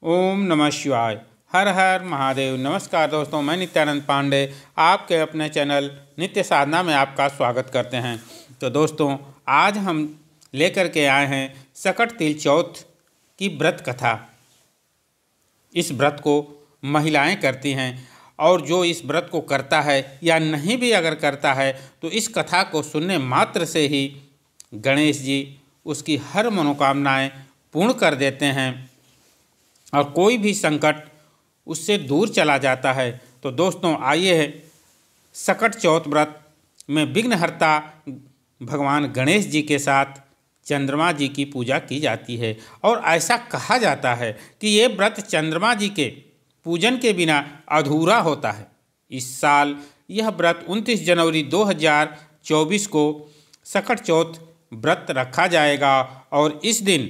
ओम नमः शिवाय। हर हर महादेव। नमस्कार दोस्तों, मैं नित्यानंद पांडे आपके अपने चैनल नित्य साधना में आपका स्वागत करते हैं। तो दोस्तों, आज हम लेकर के आए हैं सकट तिल चौथ की व्रत कथा। इस व्रत को महिलाएं करती हैं और जो इस व्रत को करता है या नहीं भी अगर करता है तो इस कथा को सुनने मात्र से ही गणेश जी उसकी हर मनोकामनाएं पूर्ण कर देते हैं और कोई भी संकट उससे दूर चला जाता है। तो दोस्तों, आइए सकट चौथ व्रत में विघ्नहर्ता भगवान गणेश जी के साथ चंद्रमा जी की पूजा की जाती है और ऐसा कहा जाता है कि ये व्रत चंद्रमा जी के पूजन के बिना अधूरा होता है। इस साल यह व्रत 29 जनवरी 2024 को सकट चौथ व्रत रखा जाएगा और इस दिन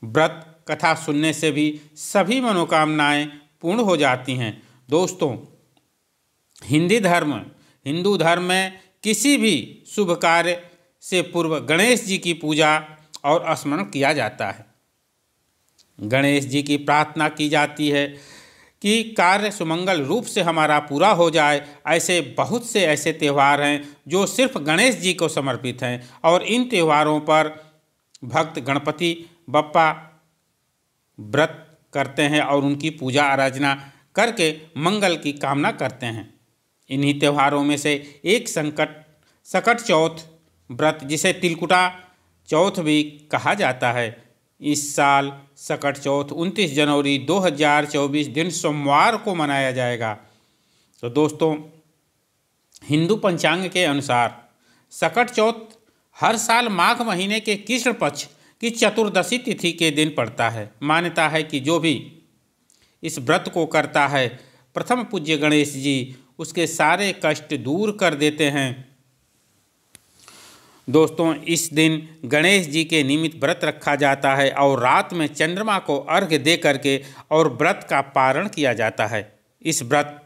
व्रत कथा सुनने से भी सभी मनोकामनाएं पूर्ण हो जाती हैं। दोस्तों, हिंदू धर्म में किसी भी शुभ कार्य से पूर्व गणेश जी की पूजा और स्मरण किया जाता है। गणेश जी की प्रार्थना की जाती है कि कार्य सुमंगल रूप से हमारा पूरा हो जाए। ऐसे बहुत से ऐसे त्यौहार हैं जो सिर्फ गणेश जी को समर्पित हैं और इन त्योहारों पर भक्त गणपति बप्पा व्रत करते हैं और उनकी पूजा आराधना करके मंगल की कामना करते हैं। इन्हीं त्योहारों में से एक सकट चौथ व्रत, जिसे तिलकुटा चौथ भी कहा जाता है, इस साल सकट चौथ 29 जनवरी 2024 दिन सोमवार को मनाया जाएगा। तो दोस्तों, हिंदू पंचांग के अनुसार सकट चौथ हर साल माघ महीने के कृष्ण पक्ष की चतुर्दशी तिथि के दिन पड़ता है। मान्यता है कि जो भी इस व्रत को करता है, प्रथम पूज्य गणेश जी उसके सारे कष्ट दूर कर देते हैं। दोस्तों, इस दिन गणेश जी के निमित्त व्रत रखा जाता है और रात में चंद्रमा को अर्घ्य दे करके और व्रत का पारण किया जाता है। इस व्रत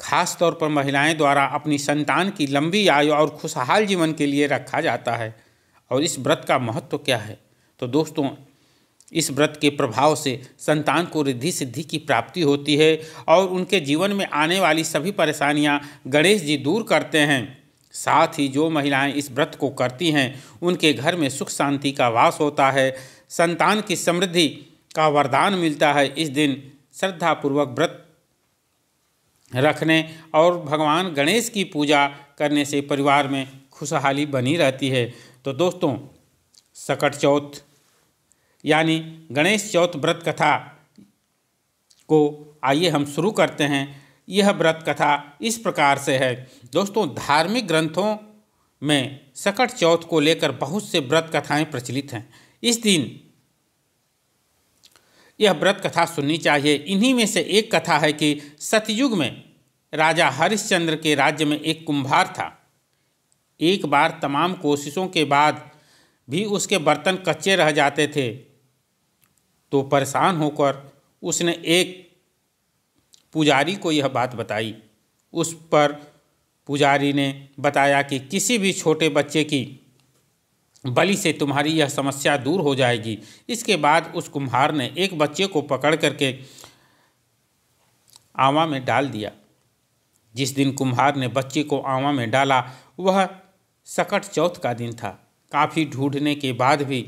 खास तौर पर महिलाएं द्वारा अपनी संतान की लंबी आयु और खुशहाल जीवन के लिए रखा जाता है। और इस व्रत का महत्व क्या है? तो दोस्तों, इस व्रत के प्रभाव से संतान को रिद्धि सिद्धि की प्राप्ति होती है और उनके जीवन में आने वाली सभी परेशानियां गणेश जी दूर करते हैं। साथ ही जो महिलाएं इस व्रत को करती हैं उनके घर में सुख शांति का वास होता है, संतान की समृद्धि का वरदान मिलता है। इस दिन श्रद्धापूर्वक व्रत रखने और भगवान गणेश की पूजा करने से परिवार में खुशहाली बनी रहती है। तो दोस्तों, सकट चौथ यानी गणेश चौथ व्रत कथा को आइए हम शुरू करते हैं। यह व्रत कथा इस प्रकार से है। दोस्तों, धार्मिक ग्रंथों में सकट चौथ को लेकर बहुत से व्रत कथाएं प्रचलित हैं। इस दिन यह व्रत कथा सुननी चाहिए। इन्हीं में से एक कथा है कि सतयुग में राजा हरिश्चंद्र के राज्य में एक कुम्हार था। एक बार तमाम कोशिशों के बाद भी उसके बर्तन कच्चे रह जाते थे, तो परेशान होकर उसने एक पुजारी को यह बात बताई। उस पर पुजारी ने बताया कि किसी भी छोटे बच्चे की बलि से तुम्हारी यह समस्या दूर हो जाएगी। इसके बाद उस कुम्हार ने एक बच्चे को पकड़ करके आवा में डाल दिया। जिस दिन कुम्हार ने बच्चे को आवा में डाला वह सकट चौथ का दिन था। काफ़ी ढूंढने के बाद भी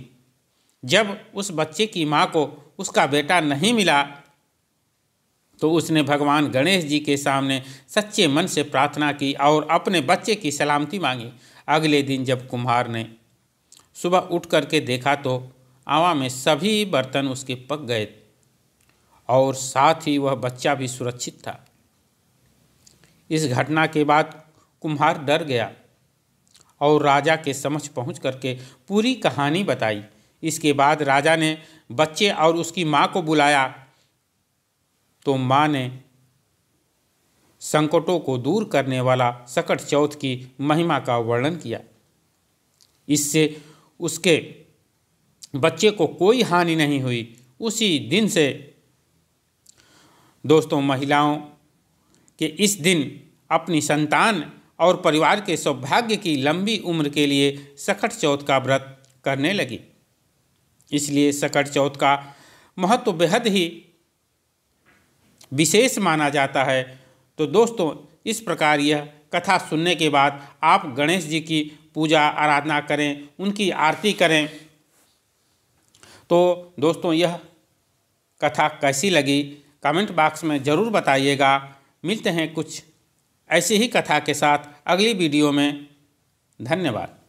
जब उस बच्चे की माँ को उसका बेटा नहीं मिला तो उसने भगवान गणेश जी के सामने सच्चे मन से प्रार्थना की और अपने बच्चे की सलामती मांगी। अगले दिन जब कुम्हार ने सुबह उठ करके देखा तो आवा में सभी बर्तन उसके पक गए और साथ ही वह बच्चा भी सुरक्षित था। इस घटना के बाद कुम्हार डर गया और राजा के समक्ष पहुंच करके पूरी कहानी बताई। इसके बाद राजा ने बच्चे और उसकी माँ को बुलाया तो माँ ने संकटों को दूर करने वाला सकट चौथ की महिमा का वर्णन किया। इससे उसके बच्चे को कोई हानि नहीं हुई। उसी दिन से दोस्तों, महिलाओं के इस दिन अपनी संतान और परिवार के सौभाग्य की लंबी उम्र के लिए सकट चौथ का व्रत करने लगी। इसलिए सकट चौथ का महत्व बेहद ही विशेष माना जाता है। तो दोस्तों, इस प्रकार यह कथा सुनने के बाद आप गणेश जी की पूजा आराधना करें, उनकी आरती करें। तो दोस्तों, यह कथा कैसी लगी कमेंट बॉक्स में ज़रूर बताइएगा। मिलते हैं कुछ ऐसी ही कथा के साथ अगली वीडियो में। धन्यवाद।